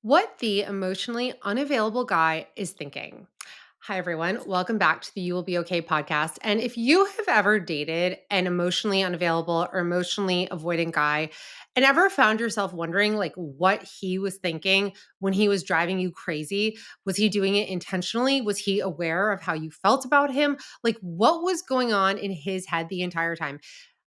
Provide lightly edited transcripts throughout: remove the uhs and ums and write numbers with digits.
What the emotionally unavailable guy is thinking. Hi, everyone. Welcome back to the You Will Be Okay podcast. And if you have ever dated an emotionally unavailable or emotionally avoidant guy and ever found yourself wondering like what he was thinking when he was driving you crazy, was he doing it intentionally? Was he aware of how you felt about him? Like what was going on in his head the entire time?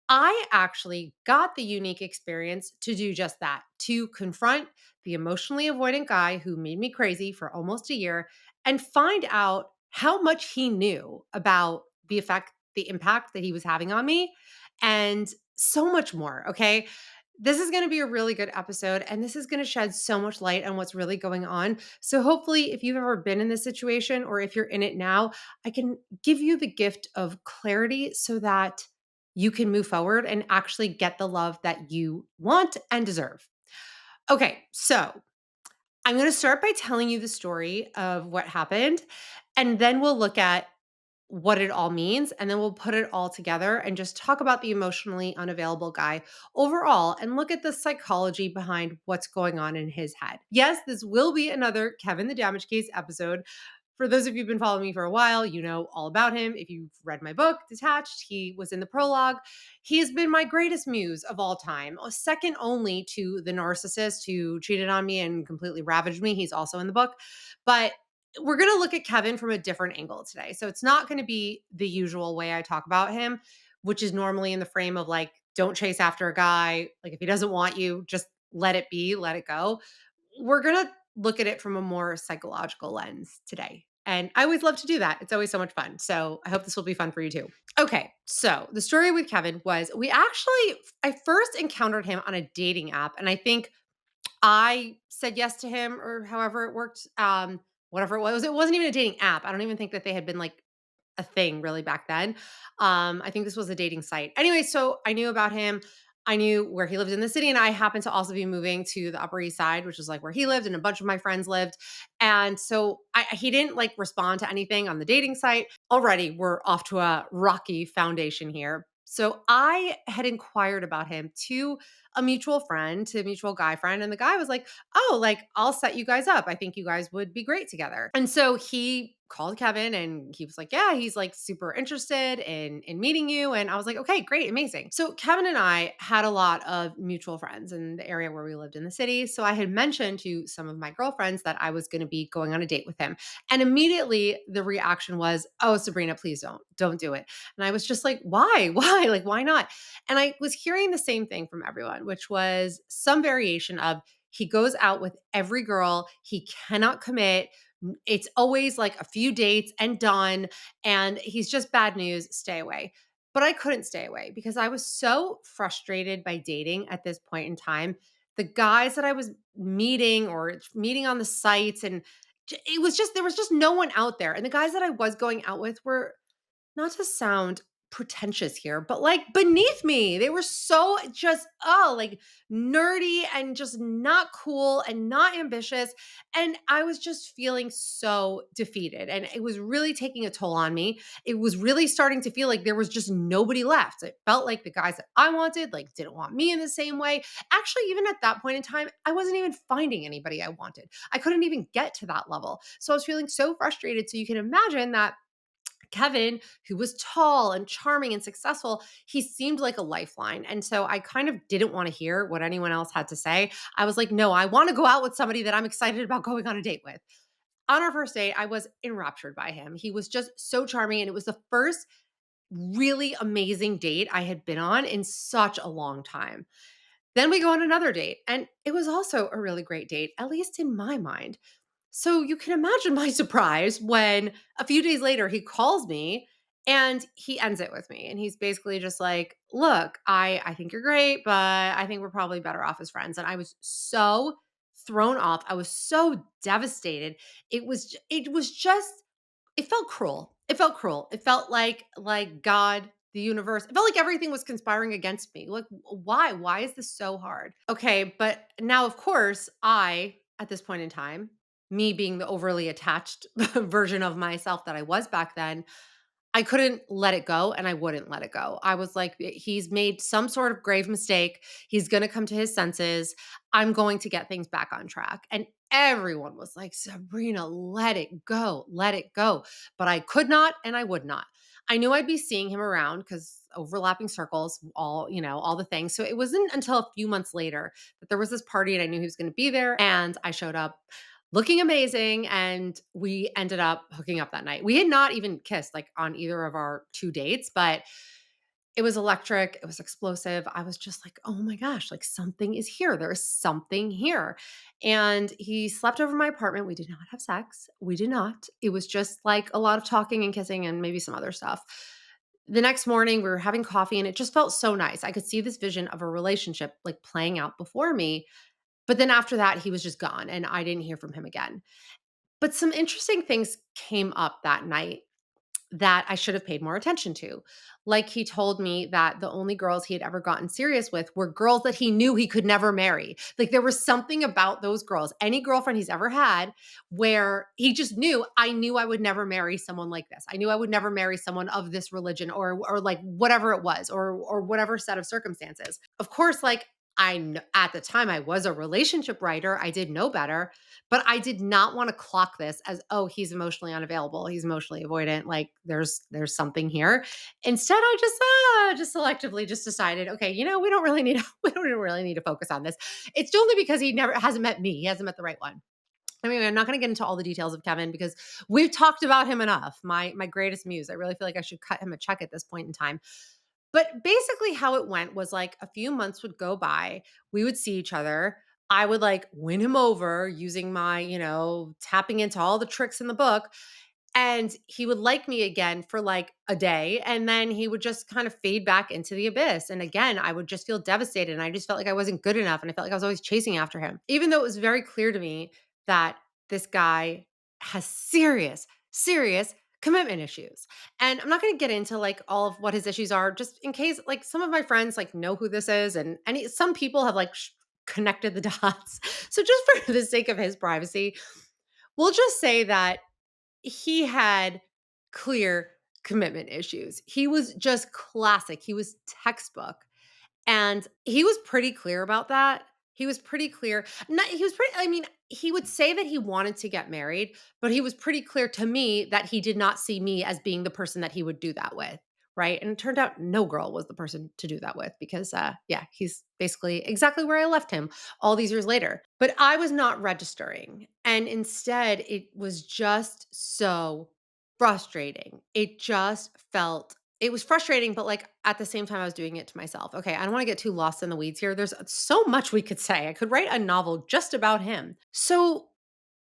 I actually got the unique experience to do just that, to confront the emotionally avoidant guy who made me crazy for almost a year and find out how much he knew about the impact that he was having on me, and so much more. Okay. This is going to be a really good episode, and this is going to shed so much light on what's really going on. So, hopefully, if you've ever been in this situation or if you're in it now, I can give you the gift of clarity so that you can move forward and actually get the love that you want and deserve. Okay, so I'm going to start by telling you the story of what happened, and then we'll look at what it all means. And then we'll put it all together and just talk about the emotionally unavailable guy overall and look at the psychology behind what's going on in his head. Yes, this will be another Kevin the Damage Case episode. For those of you who've been following me for a while, you know all about him. If you've read my book, Detached, he was in the prologue. He has been my greatest muse of all time, second only to the narcissist who cheated on me and completely ravaged me. He's also in the book. But we're going to look at Kevin from a different angle today. So it's not going to be the usual way I talk about him, which is normally in the frame of like, don't chase after a guy. Like, if he doesn't want you, just let it be, let it go. We're going to look at it from a more psychological lens today. And I always love to do that. It's always so much fun. So I hope this will be fun for you too. Okay. So the story with Kevin was I first encountered him on a dating app. And I think I said yes to him or however it worked. Whatever it was. It wasn't even a dating app. I don't even think that they had been like a thing really back then. I think this was a dating site. Anyway, so I knew about him. I knew where he lived in the city, and I happened to also be moving to the Upper East Side, which is like where he lived, and a bunch of my friends lived. And so he didn't like respond to anything on the dating site. Already, we're off to a rocky foundation here. So I had inquired about him to a mutual friend, to a mutual guy friend, and the guy was like, "Oh, like I'll set you guys up. I think you guys would be great together." And so he called Kevin and he was like, "Yeah, he's like super interested in meeting you." And I was like, "Okay, great, amazing." So Kevin and I had a lot of mutual friends in the area where we lived in the city. So I had mentioned to some of my girlfriends that I was going to be going on a date with him. And immediately the reaction was, "Oh, Sabrina, please don't do it." And I was just like, "Why? Why? Like why not?" And I was hearing the same thing from everyone, which was some variation of he goes out with every girl, he cannot commit. It's always like a few dates and done. And he's just bad news. Stay away. But I couldn't stay away because I was so frustrated by dating at this point in time. The guys that I was meeting or meeting on the sites, and there was just no one out there. And the guys that I was going out with were, not to sound pretentious here, but like beneath me. They were so just, like nerdy and just not cool and not ambitious. And I was just feeling so defeated. And it was really taking a toll on me. It was really starting to feel like there was just nobody left. It felt like the guys that I wanted, like, didn't want me in the same way. Actually, even at that point in time, I wasn't even finding anybody I wanted. I couldn't even get to that level. So I was feeling so frustrated. So you can imagine that Kevin, who was tall and charming and successful, he seemed like a lifeline. And so I kind of didn't want to hear what anyone else had to say. I was like, no, I want to go out with somebody that I'm excited about going on a date with. On our first date, I was enraptured by him. He was just so charming. And it was the first really amazing date I had been on in such a long time. Then we go on another date, and it was also a really great date, at least in my mind. So you can imagine my surprise when a few days later he calls me and he ends it with me. And he's basically just like, "Look, I think you're great, but I think we're probably better off as friends." And I was so thrown off. I was so devastated. It was just it felt cruel. It felt cruel. It felt like God, the universe. It felt like everything was conspiring against me. Like, why? Why is this so hard? Okay, but now of course, I at this point in time, me being the overly attached version of myself that I was back then, I couldn't let it go and I wouldn't let it go. I was like, he's made some sort of grave mistake. He's going to come to his senses. I'm going to get things back on track. And everyone was like, Sabrina, let it go, let it go. But I could not and I would not. I knew I'd be seeing him around because overlapping circles, all the things. So it wasn't until a few months later that there was this party and I knew he was going to be there. And I showed up looking amazing and we ended up hooking up that night. We had not even kissed like on either of our two dates, but it was electric, it was explosive. I was just like, "Oh my gosh, like something is here. There is something here." And he slept over my apartment. We did not have sex. We did not. It was just like a lot of talking and kissing and maybe some other stuff. The next morning, we were having coffee and it just felt so nice. I could see this vision of a relationship like playing out before me. But then after that, he was just gone and I didn't hear from him again. But some interesting things came up that night that I should have paid more attention to. Like he told me that the only girls he had ever gotten serious with were girls that he knew he could never marry. Like there was something about those girls, any girlfriend he's ever had, where he just knew, I knew I would never marry someone like this. I knew I would never marry someone of this religion or like whatever it was or whatever set of circumstances. Of course, like at the time I was a relationship writer, I did know better, but I did not want to clock this as, oh, he's emotionally unavailable, he's emotionally avoidant, like there's something here. Instead, I just selectively just decided, okay, we don't really need we don't really need to focus on this. It's only because he never hasn't met me. He hasn't met the right one. I mean, I'm not going to get into all the details of Kevin because we've talked about him enough. My greatest muse. I really feel like I should cut him a check at this point in time. But basically, how it went was like a few months would go by. We would see each other. I would like win him over using my, tapping into all the tricks in the book. And he would like me again for like a day. And then he would just kind of fade back into the abyss. And again, I would just feel devastated. And I just felt like I wasn't good enough. And I felt like I was always chasing after him, even though it was very clear to me that this guy has serious, serious commitment issues. And I'm not going to get into like all of what his issues are, just in case like some of my friends like know who this is. And some people have like connected the dots. So just for the sake of his privacy, we'll just say that he had clear commitment issues. He was just classic. He was textbook. And he was pretty clear about that. He was pretty clear. Not, he was pretty, I mean, he would say that he wanted to get married, but he was pretty clear to me that he did not see me as being the person that he would do that with. Right. And it turned out no girl was the person to do that with because, yeah, he's basically exactly where I left him all these years later. But I was not registering. And instead, it was just so frustrating. It was frustrating, but like at the same time, I was doing it to myself. Okay, I don't want to get too lost in the weeds here. There's so much we could say. I could write a novel just about him. So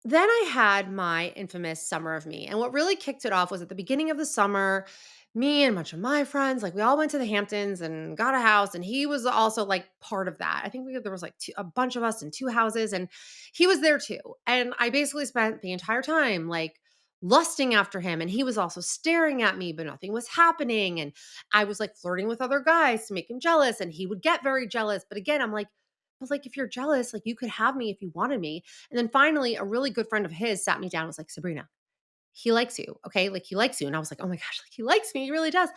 then I had my infamous summer of me. And what really kicked it off was at the beginning of the summer, me and a bunch of my friends, like we all went to the Hamptons and got a house. And he was also like part of that. I think there was like a bunch of us in two houses and he was there too. And I basically spent the entire time like lusting after him. And he was also staring at me, but nothing was happening. And I was like flirting with other guys to make him jealous. And he would get very jealous. But again, I'm like, but like if you're jealous, like you could have me if you wanted me. And then finally, a really good friend of his sat me down and was like, Sabrina, he likes you. Okay. Like he likes you. And I was like, oh my gosh, like he likes me. He really does.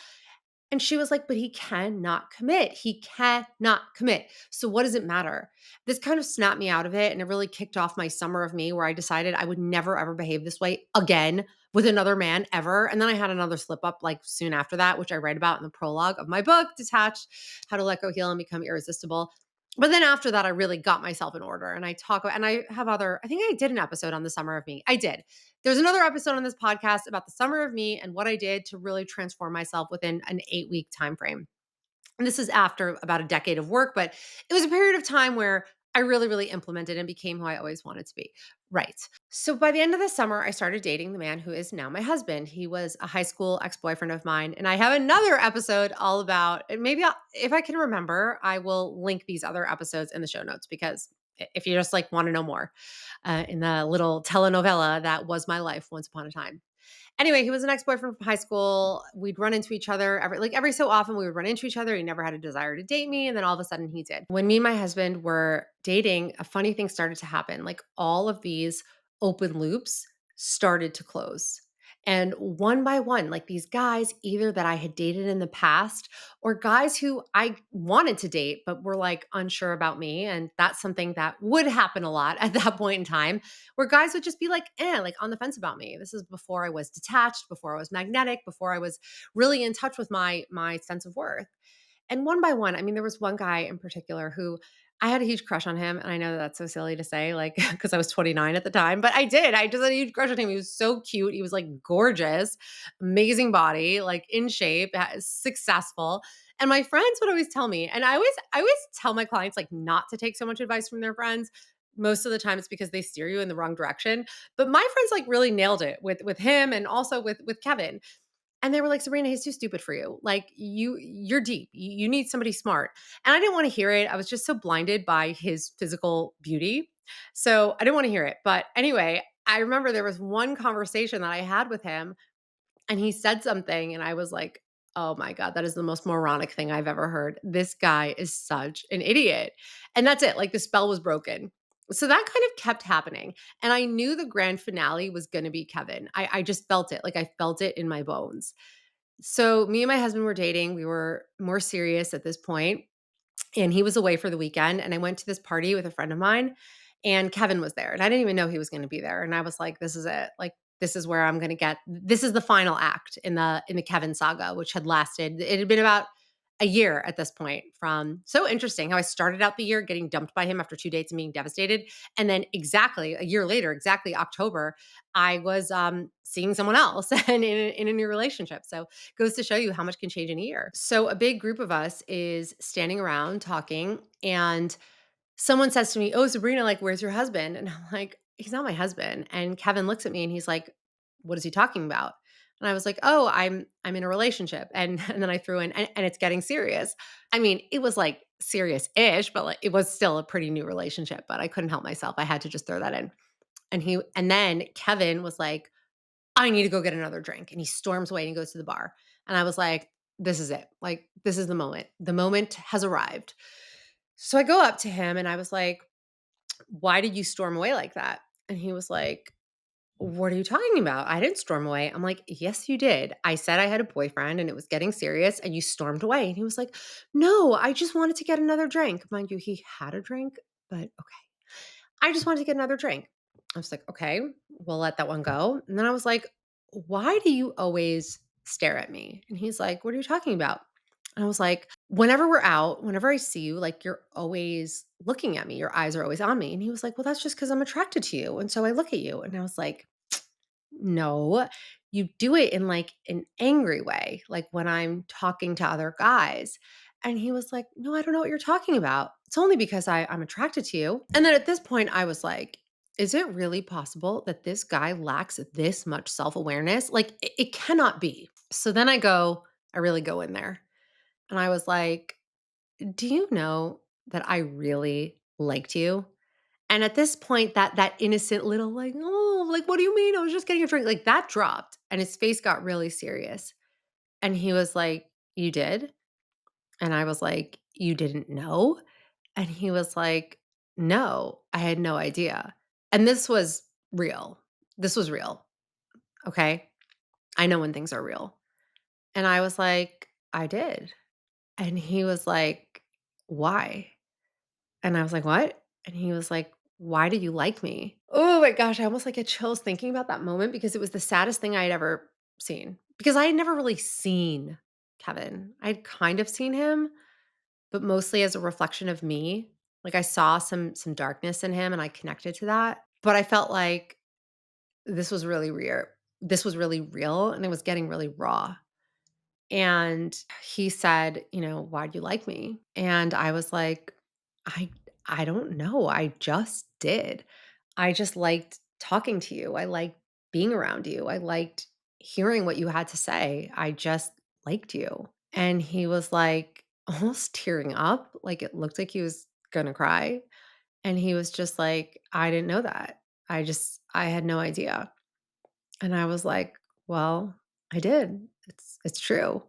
And she was like, but he cannot commit. He cannot commit. So what does it matter? This kind of snapped me out of it. And it really kicked off my summer of me where I decided I would never, ever behave this way again with another man ever. And then I had another slip up like soon after that, which I write about in the prologue of my book, Detached, How to Let Go, Heal, and Become Irresistible. But then after that, I really got myself in order and I think I did an episode on the summer of me. I did. There's another episode on this podcast about the summer of me and what I did to really transform myself within an 8-week time frame. And this is after about a decade of work, but it was a period of time where I really, really implemented and became who I always wanted to be. Right. So by the end of the summer, I started dating the man who is now my husband. He was a high school ex-boyfriend of mine. And I have another episode all about, and maybe if I can remember, I will link these other episodes in the show notes because if you just like want to know more in the little telenovela that was my life once upon a time. Anyway, he was an ex-boyfriend from high school. We'd run into each other every so often we would run into each other. He never had a desire to date me. And then all of a sudden he did. When me and my husband were dating, a funny thing started to happen. Like all of these open loops started to close. And one by one, like these guys, either that I had dated in the past or guys who I wanted to date, but were like unsure about me. And that's something that would happen a lot at that point in time, where guys would just be like, like on the fence about me. This is before I was detached, before I was magnetic, before I was really in touch with my sense of worth. And one by one, I mean, there was one guy in particular who I had a huge crush on him. And I know that that's so silly to say, like, because I was 29 at the time, but I did. I just had a huge crush on him. He was so cute. He was like gorgeous, amazing body, like in shape, successful. And my friends would always tell me, and I always tell my clients like not to take so much advice from their friends. Most of the time it's because they steer you in the wrong direction. But my friends like really nailed it with him and also with Kevin. And they were like, "Sabrina, he's too stupid for you. Like you're deep. You need somebody smart." And I didn't want to hear it. I was just so blinded by his physical beauty. So I didn't want to hear it. But anyway, I remember there was one conversation that I had with him and he said something and I was like, "Oh my god, that is the most moronic thing I've ever heard. This guy is such an idiot." And that's it. Like the spell was broken. So that kind of kept happening. And I knew the grand finale was going to be Kevin. I just felt it. Like I felt it in my bones. So me and my husband were dating. We were more serious at this point, and he was away for the weekend. And I went to this party with a friend of mine, and Kevin was there. And I didn't even know he was going to be there. And I was like, "This is it. Like, this is where I'm going to get. This is the final act in the Kevin saga, which had lasted. It had been about a year at this point. From so interesting how I started out the year getting dumped by him after 2 dates and being devastated, and then exactly a year later, exactly October, I was seeing someone else and in a new relationship. So goes to show you how much can change in a year. So a big group of us is standing around talking, and someone says to me, "Oh, Sabrina, like, where's your husband?" And I'm like, "He's not my husband." And Kevin looks at me and he's like, "What is he talking about?" And I was like, "Oh, I'm in a relationship." And and then I threw in, and it's getting serious. I mean, it was like serious-ish, but like it was still a pretty new relationship, but I couldn't help myself. I had to just throw that in. And then Kevin was like, "I need to go get another drink." And he storms away and he goes to the bar. And I was like, "This is it. Like, this is the moment. The moment has arrived." So I go up to him and I was like, "Why did you storm away like that?" And he was like, "What are you talking about? I didn't storm away." I'm like, "Yes, you did. I said I had a boyfriend and it was getting serious and you stormed away." And he was like, "No, I just wanted to get another drink." Mind you, he had a drink, but I just wanted to get another drink. I was like, "Okay, we'll let that one go." And then I was like, "Why do you always stare at me?" And he's like, "What are you talking about?" And I was like, "Whenever we're out, whenever I see you, like you're always looking at me. Your eyes are always on me." And he was like, "Well, that's just because I'm attracted to you. And so I look at you." And I was like, "No, you do it in like an angry way, like when I'm talking to other guys." And he was like, "No, I don't know what you're talking about. It's only because I'm attracted to you." And then at this point, I was like, "Is it really possible that this guy lacks this much self awareness? Like, it cannot be." So then I really go in there. And I was like, "Do you know that I really liked you?" And at this point, that innocent little like, "Oh, like, what do you mean? I was just getting a drink." Like that dropped and his face got really serious. And he was like, "You did?" And I was like, "You didn't know?" And he was like, "No, I had no idea." And this was real. This was real. Okay. I know when things are real. And I was like, "I did." And he was like, "Why?" And I was like, "What?" And he was like, "Why do you like me?" Oh my gosh, I almost like get chills thinking about that moment because it was the saddest thing I had ever seen. Because I had never really seen Kevin. I'd kind of seen him, but mostly as a reflection of me. Like I saw some darkness in him and I connected to that. But I felt like this was really real. This was really real and it was getting really raw. And he said, "Why do you like me?" And I was like, "I I don't know. I just did. I just liked talking to you. I liked being around you. I liked hearing what you had to say. I just liked you." And he was like almost tearing up, like it looked like he was going to cry. And he was just like, "I didn't know that. I had no idea." And I was like, "Well, I did. It's true."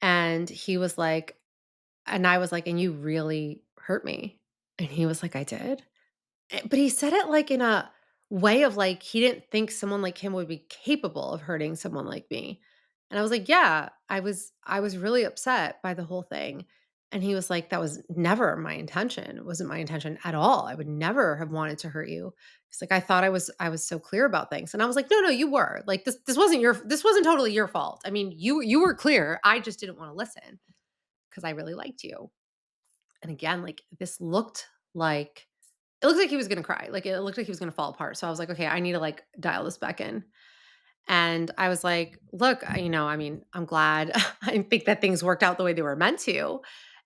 And he was like and I was like, "And you really hurt me." And he was like, "I did?" But he said it like in a way of like, he didn't think someone like him would be capable of hurting someone like me. And I was like, "Yeah, I was really upset by the whole thing." And he was like, "That was never my intention. It wasn't my intention at all. I would never have wanted to hurt you." He's like, "I thought I was so clear about things." And I was like, "No, no, you were. Like this wasn't totally your fault. I mean, you were clear. I just didn't want to listen because I really liked you." And again, like this looked like he was gonna cry. Like it looked like he was gonna fall apart. So I was like, "Okay, I need to like dial this back in." And I was like, "Look, I mean, I'm glad. I think that things worked out the way they were meant to."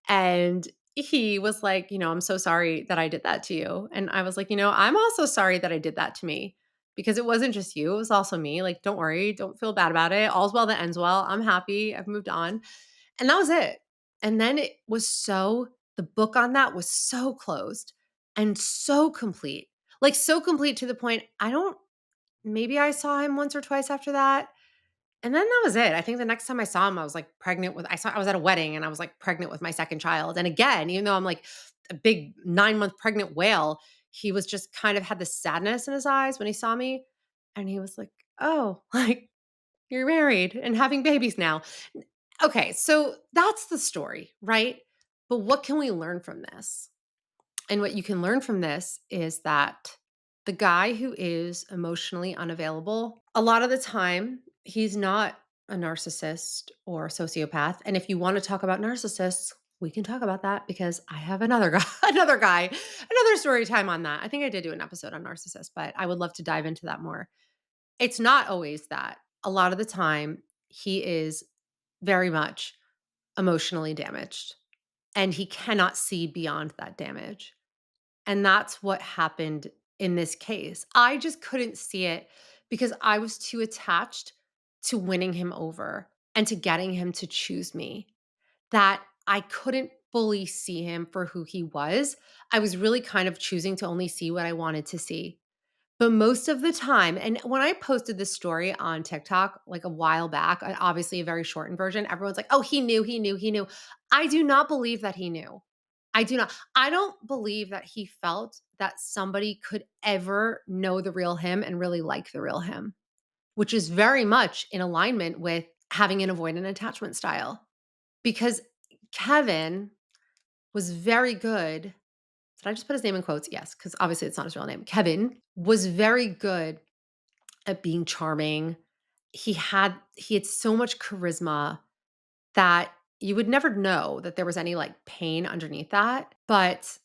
And he was like, "I'm so sorry that I did that to you." And I was like, I'm also sorry that I did that to me because it wasn't just you, it was also me. Like, don't worry, don't feel bad about it. All's well that ends well. I'm happy. I've moved on." And that was it. And then the book on that was so closed and so complete. Like so complete to the point I don't maybe I saw him once or twice after that. And then that was it. I think the next time I saw him, I was like pregnant with I was at a wedding and I was like pregnant with my second child. And again, even though I'm like a big 9-month pregnant whale, he was just kind of had this sadness in his eyes when he saw me. And he was like, "Oh, like you're married and having babies now." Okay, so that's the story, right? But what can we learn from this? And what you can learn from this is that the guy who is emotionally unavailable, a lot of the time, he's not a narcissist or a sociopath. And if you want to talk about narcissists, we can talk about that because I have another guy, another story time on that. I think I did do an episode on narcissists, but I would love to dive into that more. It's not always that. A lot of the time, he is very much emotionally damaged and he cannot see beyond that damage. And that's what happened in this case. I just couldn't see it because I was too attached to winning him over and to getting him to choose me that I couldn't fully see him for who he was. I was really kind of choosing to only see what I wanted to see. But most of the time, and when I posted this story on TikTok like a while back, obviously a very shortened version, everyone's like, "Oh, he knew, he knew, he knew." I do not believe that he knew. I do not. I don't believe that he felt that somebody could ever know the real him and really like the real him, which is very much in alignment with having an avoidant attachment style. Because Kevin was very good. Did I just put his name in quotes? Yes, because obviously it's not his real name. Kevin was very good at being charming. He had so much charisma that you would never know that there was any like pain underneath that, but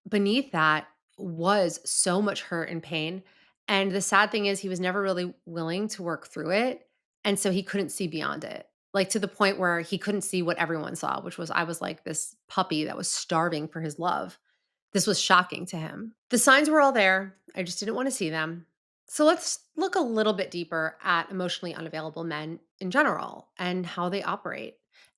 beneath that was so much hurt and pain. And the sad thing is he was never really willing to work through it, and so he couldn't see beyond it. Like to the point where he couldn't see what everyone saw, which was I was like this puppy that was starving for his love. This was shocking to him. The signs were all there. I just didn't want to see them. So let's look a little bit deeper at emotionally unavailable men in general and how they operate.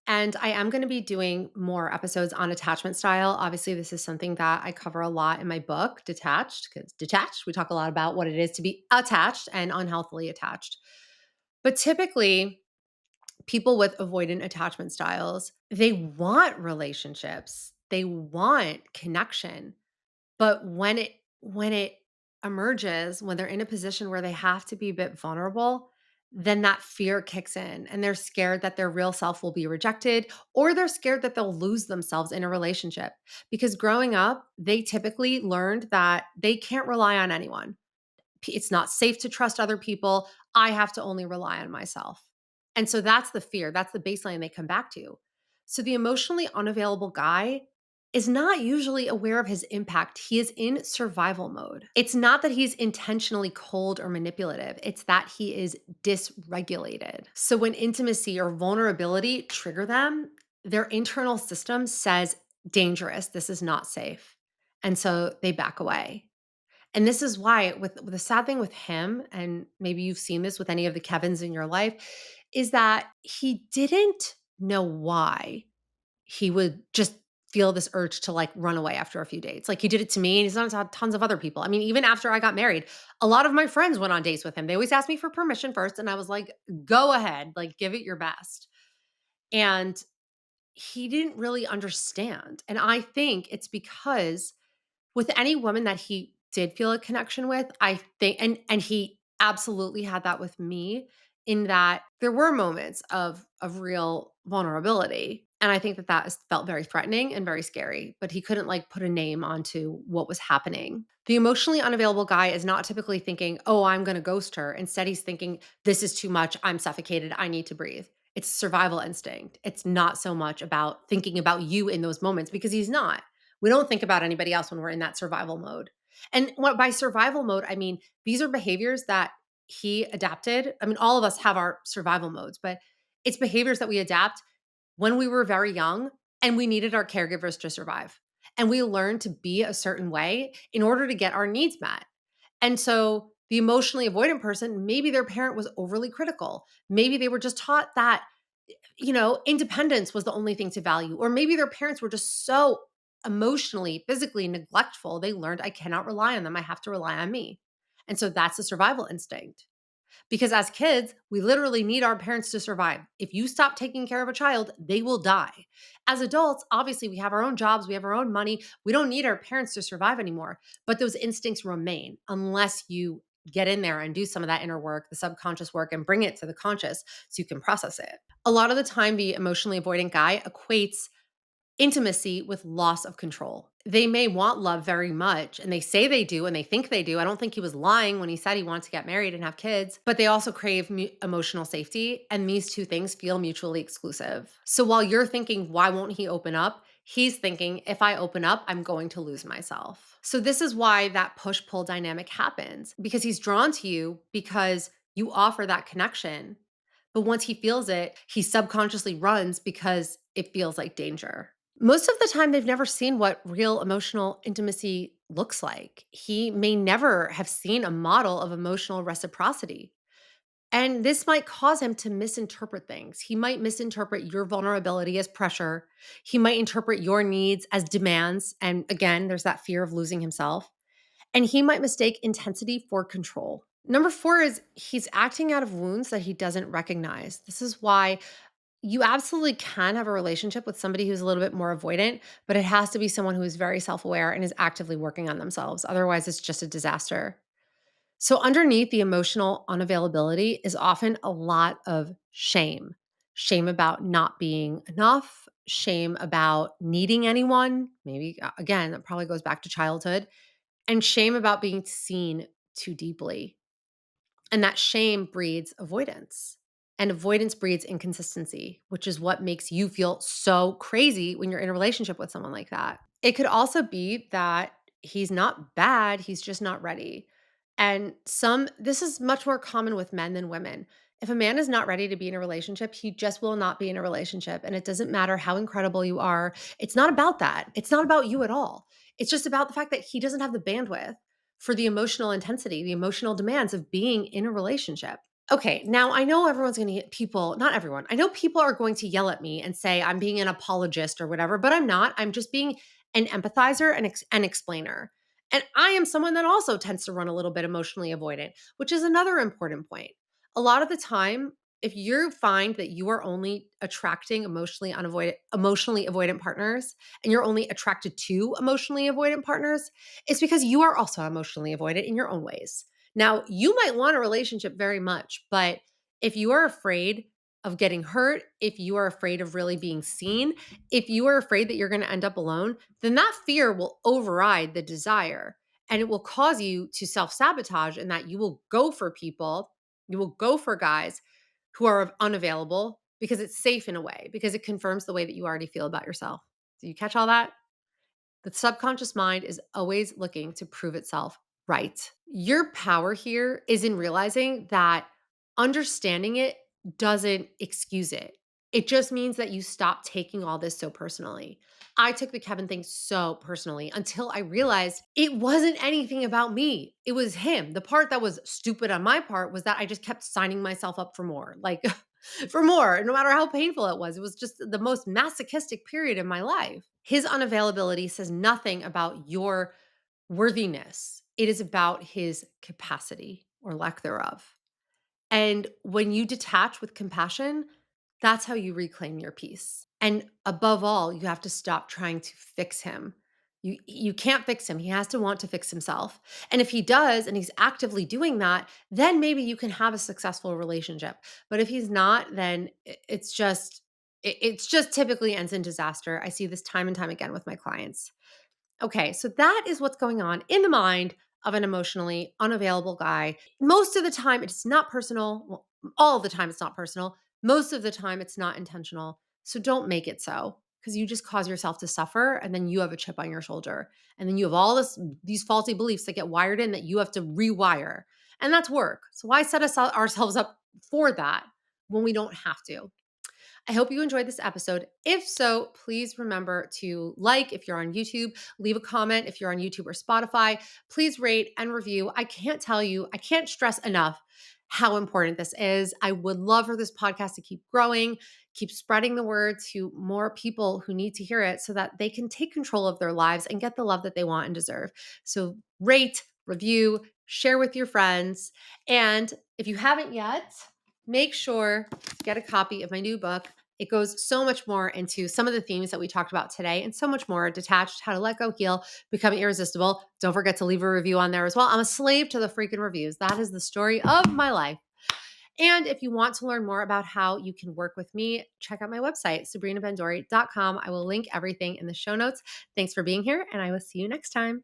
And I am going to be doing more episodes on attachment style. Obviously, this is something that I cover a lot in my book, Detached, because detached, we talk a lot about what it is to be attached and unhealthily attached. But typically, people with avoidant attachment styles, they want relationships, they want connection, but when it emerges, when they're in a position where they have to be a bit vulnerable, then that fear kicks in and they're scared that their real self will be rejected or they're scared that they'll lose themselves in a relationship. Because growing up, they typically learned that they can't rely on anyone. It's not safe to trust other people. I have to only rely on myself. And so that's the fear. That's the baseline they come back to. So the emotionally unavailable guy is not usually aware of his impact. He is in survival mode. It's not that he's intentionally cold or manipulative, it's that he is dysregulated. So when intimacy or vulnerability trigger them, their internal system says, dangerous, this is not safe. And so they back away. And this is why with the sad thing with him, and maybe you've seen this with any of the Kevins in your life, is that he didn't know why he would just feel this urge to like run away after a few dates. Like he did it to me and he's done it to tons of other people. I mean, even after I got married, a lot of my friends went on dates with him. They always asked me for permission first. And I was like, go ahead, like give it your best. And he didn't really understand. And I think it's because with any woman that he did feel a connection with. I think and he absolutely had that with me in that there were moments of real vulnerability. And I think that felt very threatening and very scary, but he couldn't like put a name onto what was happening. The emotionally unavailable guy is not typically thinking, "Oh, I'm going to ghost her." Instead, he's thinking, "This is too much. I'm suffocated. I need to breathe." It's survival instinct. It's not so much about thinking about you in those moments because he's not. We don't think about anybody else when we're in that survival mode. And what by survival mode, I mean these are behaviors that he adapted. I mean, all of us have our survival modes, but it's behaviors that we adapt when we were very young and we needed our caregivers to survive. And we learned to be a certain way in order to get our needs met. And so the emotionally avoidant person, maybe their parent was overly critical. Maybe they were just taught that, independence was the only thing to value. Or maybe their parents were just so emotionally, physically neglectful. They learned, I cannot rely on them. I have to rely on me. And so that's a survival instinct. Because as kids, we literally need our parents to survive. If you stop taking care of a child, they will die. As adults, obviously, we have our own jobs, we have our own money. We don't need our parents to survive anymore. But those instincts remain unless you get in there and do some of that inner work, the subconscious work, and bring it to the conscious so you can process it. A lot of the time, the emotionally avoidant guy equates intimacy with loss of control. They may want love very much, and they say they do, and they think they do. I don't think he was lying when he said he wants to get married and have kids, but they also crave emotional safety. And these two things feel mutually exclusive. So while you're thinking, why won't he open up? He's thinking, if I open up, I'm going to lose myself. So this is why that push pull dynamic happens because he's drawn to you because you offer that connection. But once he feels it, he subconsciously runs because it feels like danger. Most of the time, they've never seen what real emotional intimacy looks like. He may never have seen a model of emotional reciprocity. And this might cause him to misinterpret things. He might misinterpret your vulnerability as pressure. He might interpret your needs as demands. And again, there's that fear of losing himself. And he might mistake intensity for control. Number four is he's acting out of wounds that he doesn't recognize. This is why you absolutely can have a relationship with somebody who's a little bit more avoidant, but it has to be someone who is very self aware and is actively working on themselves. Otherwise, it's just a disaster. So, underneath the emotional unavailability is often a lot of shame about not being enough, shame about needing anyone. Maybe, again, that probably goes back to childhood, and shame about being seen too deeply. And that shame breeds avoidance. And avoidance breeds inconsistency, which is what makes you feel so crazy when you're in a relationship with someone like that. It could also be that he's not bad, he's just not ready. And this is much more common with men than women. If a man is not ready to be in a relationship, he just will not be in a relationship. And it doesn't matter how incredible you are. It's not about that. It's not about you at all. It's just about the fact that he doesn't have the bandwidth for the emotional intensity, the emotional demands of being in a relationship. Okay, now I know everyone's going to get people, not everyone. I know people are going to yell at me and say I'm being an apologist or whatever, but I'm not. I'm just being an empathizer and an explainer. And I am someone that also tends to run a little bit emotionally avoidant, which is another important point. A lot of the time, if you find that you are only attracting emotionally avoidant partners and you're only attracted to emotionally avoidant partners, it's because you are also emotionally avoidant in your own ways. Now, you might want a relationship very much, but if you are afraid of getting hurt, if you are afraid of really being seen, if you are afraid that you're going to end up alone, then that fear will override the desire and it will cause you to self sabotage and that you will go for people, you will go for guys who are unavailable because it's safe in a way, because it confirms the way that you already feel about yourself. Do you catch all that? The subconscious mind is always looking to prove itself right. Your power here is in realizing that understanding it doesn't excuse it. It just means that you stop taking all this so personally. I took the Kevin thing so personally until I realized it wasn't anything about me. It was him. The part that was stupid on my part was that I just kept signing myself up for more, like for more, no matter how painful it was. It was just the most masochistic period in my life. His unavailability says nothing about your worthiness. It is about his capacity or lack thereof. And when you detach with compassion, that's how you reclaim your peace. And above all, you have to stop trying to fix him You can't fix him. He has to want to fix himself. And if he does and he's actively doing that, then maybe you can have a successful relationship. But if he's not, then it's just typically ends in disaster. I see this time and time again with my clients. Okay, so that is what's going on in the mind of an emotionally unavailable guy. Most of the time, it's not personal. Well, all the time, it's not personal. Most of the time, it's not intentional. So don't make it so, because you just cause yourself to suffer, and then you have a chip on your shoulder, and then you have all these faulty beliefs that get wired in that you have to rewire, and that's work. So why set ourselves up for that when we don't have to? I hope you enjoyed this episode. If so, please remember to like if you're on YouTube, leave a comment if you're on YouTube or Spotify. Please rate and review. I can't stress enough how important this is. I would love for this podcast to keep growing, keep spreading the word to more people who need to hear it so that they can take control of their lives and get the love that they want and deserve. So rate, review, share with your friends. And if you haven't yet, make sure to get a copy of my new book. It goes so much more into some of the themes that we talked about today and so much more. Detached, how to let go, heal, become irresistible. Don't forget to leave a review on there as well. I'm a slave to the freaking reviews. That is the story of my life. And if you want to learn more about how you can work with me, check out my website, sabrinabendori.com. I will link everything in the show notes. Thanks for being here, and I will see you next time.